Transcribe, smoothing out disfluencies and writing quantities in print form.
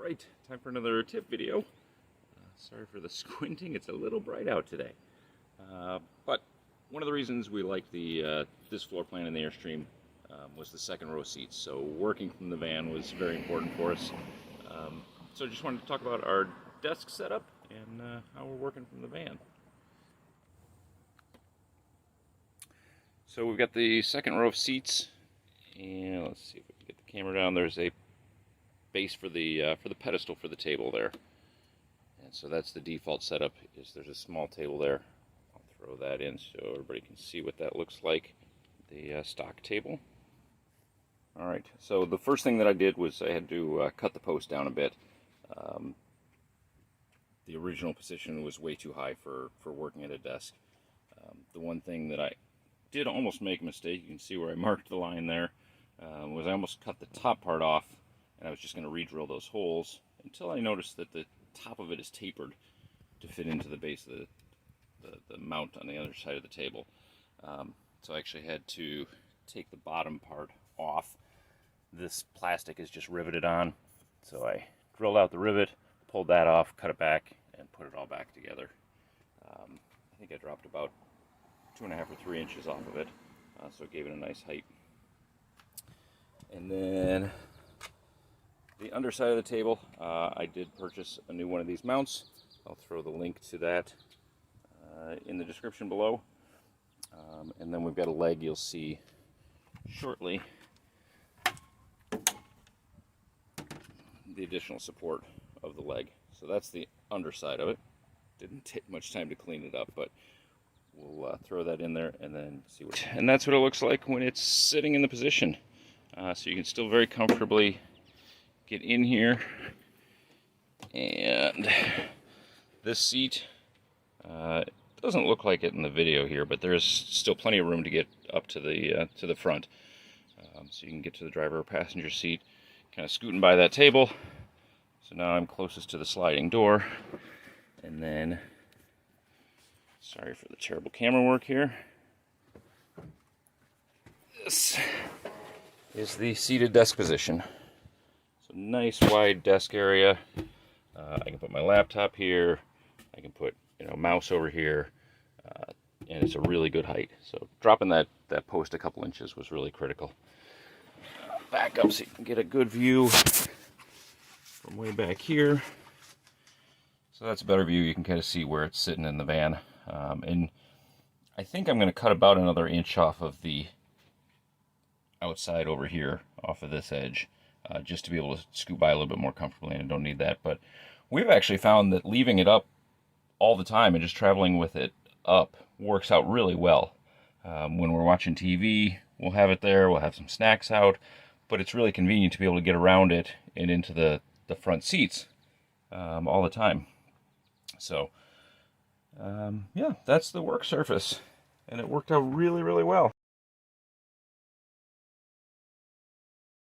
Alright, time for another tip video. Sorry for the squinting, it's a little bright out today. But one of the reasons we liked this floor plan in the Airstream was the second row seats. So working from the van was very important for us. So I just wanted to talk about our desk setup and how we're working from the van. So we've got the second row of seats, and let's see if we can get the camera down. There's a base for the pedestal for the table there, and so that's the default setup. Is there's a small table there. I'll throw that in so everybody can see what that looks like. The stock table. All right. So the first thing that I did was I had to cut the post down a bit. The original position was way too high for working at a desk. The one thing that I did almost make a mistake, you can see where I marked the line there, was I almost cut the top part off, and I was just going to re-drill those holes until I noticed that the top of it is tapered to fit into the base of the mount on the other side of the table. So I actually had to take the bottom part off. This plastic is just riveted on, so I drilled out the rivet, pulled that off, cut it back, and put it all back together. I think I dropped about 2.5 or 3 inches off of it, so it gave it a nice height. And then the underside of the table, I did purchase a new one of these mounts. I'll throw the link to that in the description below. And then we've got a leg you'll see shortly. The additional support of the leg. So that's the underside of it. Didn't take much time to clean it up, but we'll throw that in there and then see what. And that's what it looks like when it's sitting in the position. So you can still very comfortably get in here. And this seat, it doesn't look like it in the video here, but there's still plenty of room to get up to the front. So you can get to the driver or passenger seat, kind of scooting by that table. So now I'm closest to the sliding door. And then, sorry for the terrible camera work here. This is the seated desk position. So nice wide desk area. I can put my laptop here. I can put mouse over here, and it's a really good height. So dropping that post a couple inches was really critical. Back up so you can get a good view from way back here. So that's a better view. You can kind of see where it's sitting in the van. And I think I'm going to cut about another inch off of the outside over here, off of this edge, just to be able to scoot by a little bit more comfortably, and I don't need that. But we've actually found that leaving it up all the time and just traveling with it up works out really well. When we're watching TV, we'll have it there, we'll have some snacks out, but it's really convenient to be able to get around it and into the front seats all the time. So, yeah, that's the work surface, and it worked out really, really well.